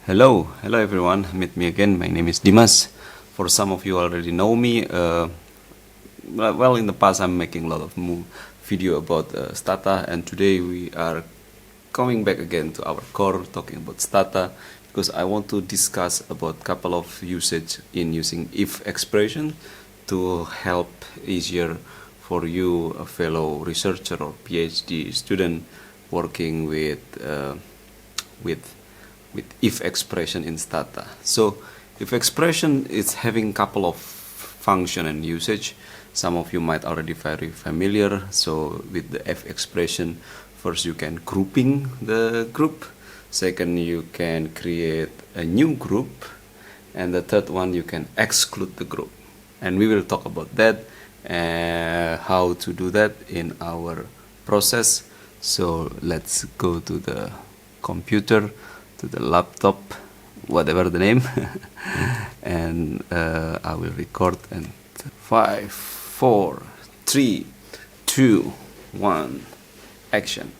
Hello everyone. Meet me again. My name is Dimas. For some of you already know me. Well, in the past I'm making a lot of video about Stata, and today we are coming back again to our core, talking about Stata, because I want to discuss about couple of usage in using if expression to help easier for you, a fellow researcher or PhD student working with if expression in Stata. So if expression is having couple of function and usage. Some of you might already very familiar. So with the if expression, first you can grouping the group, second you can create a new group, and the third one you can exclude the group. And we will talk about that, how to do that in our process. So let's go to the computer, to the laptop, whatever the name, and I will record. And 5, 4, 3, 2, 1, action.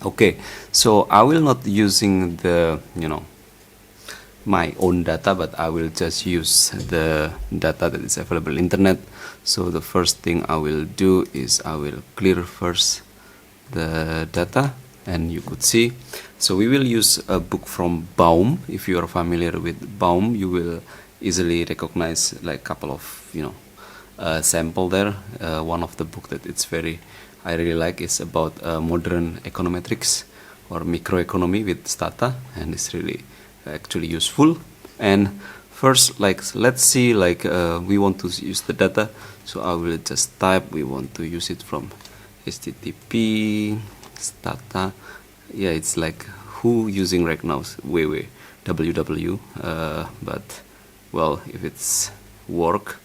Okay, so I will not using the my own data, but I will just use the data that is available internet. So the first thing I will do is I will clear first the data, and you could see. So we will use a book from Baum. If you are familiar with Baum, you will easily recognize like couple of sample there. One of the book that I really like is about modern econometrics or microeconomy with Stata, and it's really actually useful. And first, let's see, we want to use the data, so I will just type we want to use it from HTTP Stata. Yeah, it's like who using right now www, but well, if it's work,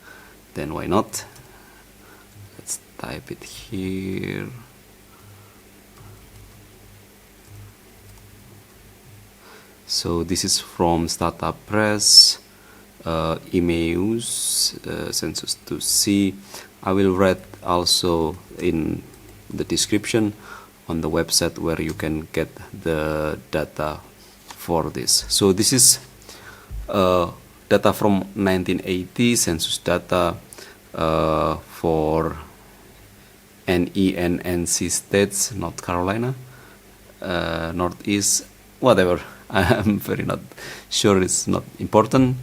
then why not? Let's type it here. So this is from Stata Press, emails, census to see. I will write also in the description on the website where you can get the data for this. So this is data from 1980 census data for NE and NC states, North Carolina, Northeast, whatever. I'm very not sure, it's not important.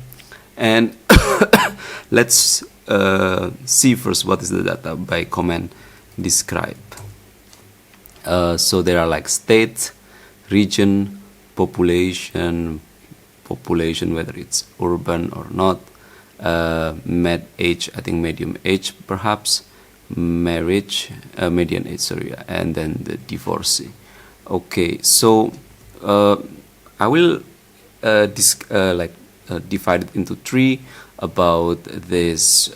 And let's see first what is the data by command describe. So there are like state, region, population, whether it's urban or not, med age, I think medium age perhaps, marriage, median age, sorry, and then the divorcee. Okay, so I will divide it into three about this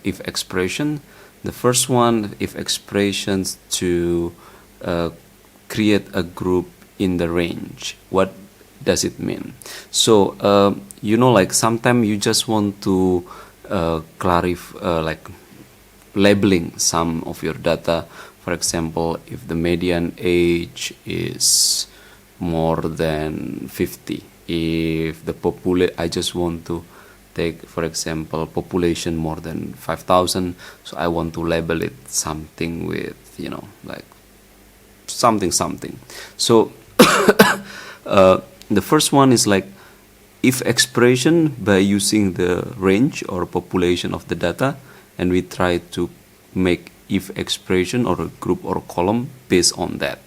if expression. The first one, if expressions to create a group in the range. What does it mean? So sometimes you just want to clarify, labeling some of your data. For example, if the median age is more than 50, if the I just want to take, for example, population more than 5,000, so I want to label it something with something. So the first one is if expression by using the range or population of the data, and we try to make if expression or a group or a column based on that.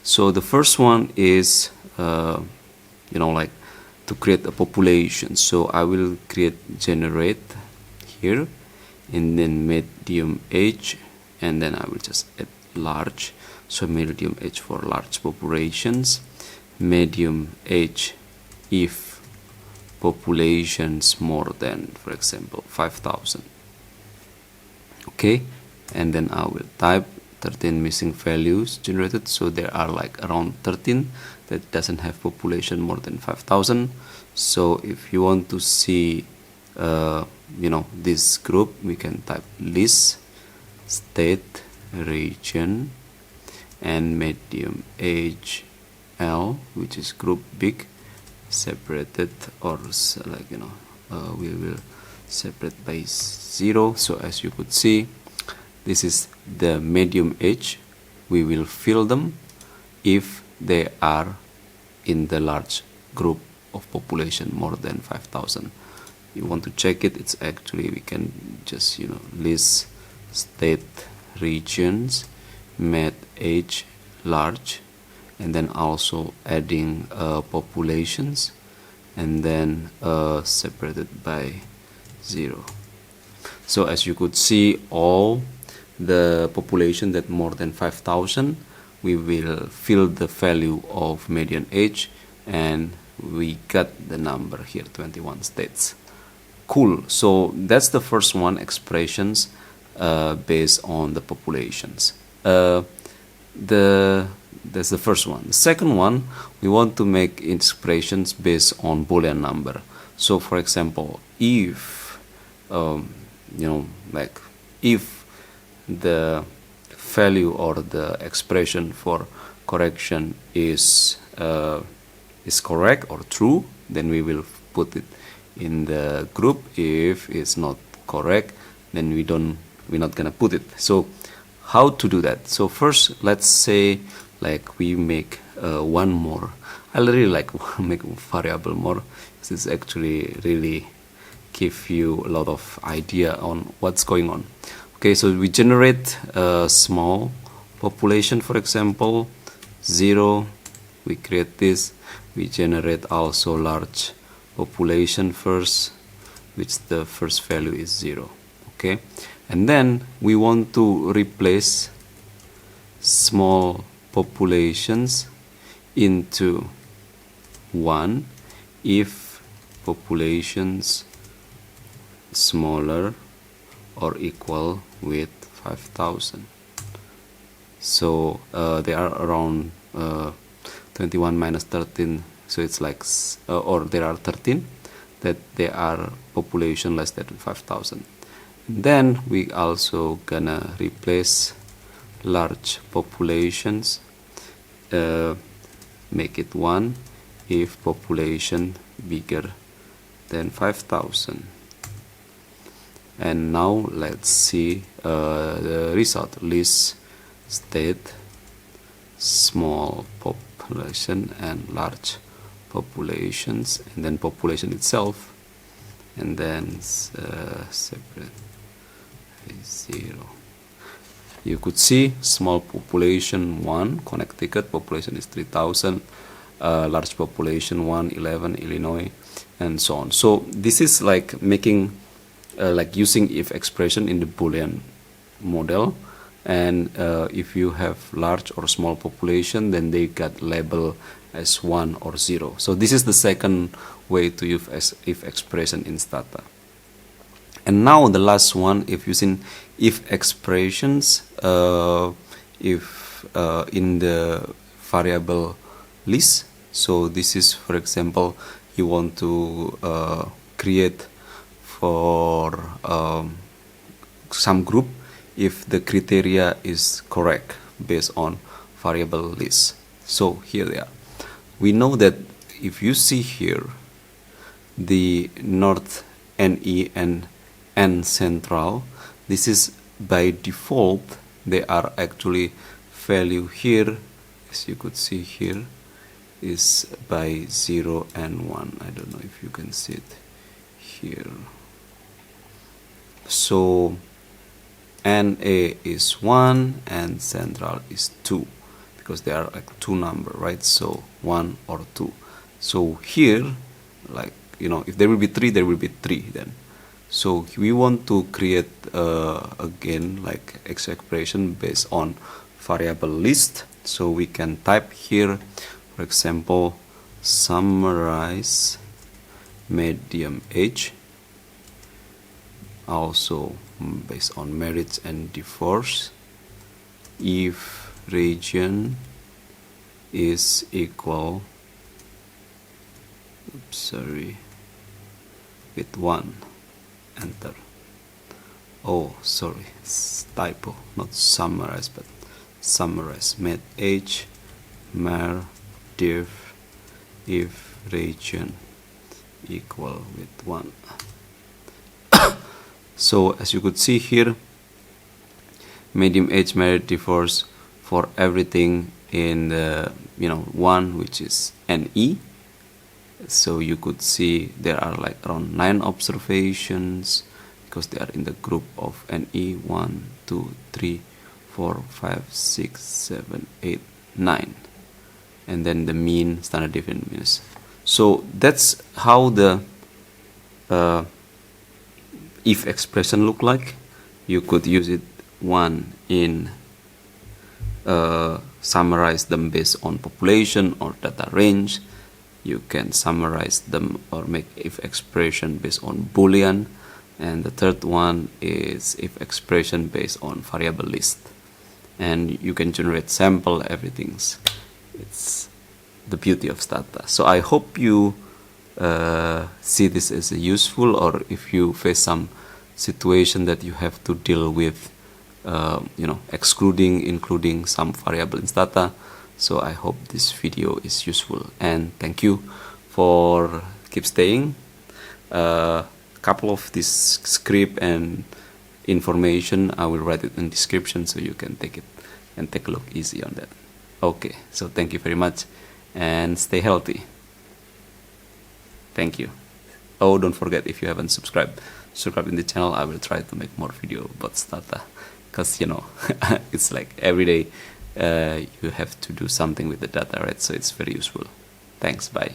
So the first one is to create a population. So I will generate here, and then medium age, and then I will just add large. So medium age for large populations, medium age if populations more than, for example, 5,000. Okay, and then I will type 13 missing values generated. So there are around 13 that doesn't have population more than 5,000. So if you want to see this group, we can type list, state, region, and medium age L, which is group big, separated, or like we will separate by 0. So as you could see, this is the medium age. We will fill them if they are in the large group of population more than 5,000. You want to check it, it's actually, we can just list state, regions, med, age, large, and then also adding populations, and then separated by 0. So as you could see, all the population that more than 5,000, we will fill the value of median age, and we got the number here, 21 states. Cool. So that's the first one, expressions based on the populations. That's the first one. The second one, we want to make expressions based on Boolean number. So for example, if like if the value or the expression for correction is correct or true, then we will put it in the group. If it's not correct, then we're not gonna put it. So how to do that? So first, let's say like we make one more. I really like make variable more. This is actually really give you a lot of idea on what's going on. Okay, so we generate a small population, for example 0. We create this. We generate also large population first, which the first value is 0. Okay, and then we want to replace small populations into 1 if populations smaller or equal with 5,000. So they are around 21 minus 13, so it's like or there are 13 that they are population less than 5,000. Then we also gonna replace large populations, make it 1 if population bigger than 5,000. And now let's see the result. List state, small population and large populations, and then population itself, and then separate 0. You could see small population 1 Connecticut, population is 3,000, large population 1 11 Illinois, and so on. So this is like making like using if expression in the Boolean model, and if you have large or small population, then they got label as 1 or 0. So this is the second way to use if expression in Stata. And now the last one, if using if expressions if in the variable list. So this is, for example, you want to create for some group if the criteria is correct based on variable list. So here they are. We know that if you see here the north, NE, and N central, this is by default, they are actually value here, as you could see here, is by 0 and 1. I don't know if you can see it here. So NA is 1 and central is 2, because they are like two number, right? So 1 or 2. So here, like, if there will be 3, there will be 3 then. So we want to create again like expression based on variable list. So we can type here, for example, summarize medium age, also based on marriage and divorce, if region is equal with 1. Enter. Oh, sorry, it's typo, not summarize, but summarize med age, mar, div, if region equal with 1. So as you could see here, medium, age, married, divorce for everything in the 1, which is NE. So you could see there are like around 9 observations because they are in the group of NE 1, 2, 3, 4, 5, 6, 7, 8, 9, and then the mean, standard deviation, means. So that's how the if expression look like. You could use it one in summarize them based on population or data range. You can summarize them or make if expression based on Boolean, and the third one is if expression based on variable list, and you can generate sample everything's. It's the beauty of Stata. So I hope you see this as useful, or if you face some situation that you have to deal with excluding, including some variable in Stata. So I hope this video is useful, and thank you for keep staying. Couple of this script and information I will write it in description, so you can take it and take a look easy on that. Okay, so thank you very much and stay healthy. Thank you. Oh, don't forget, if you haven't subscribed in the channel. I will try to make more video about Stata, because it's like every day you have to do something with the data, right? So it's very useful. Thanks, bye.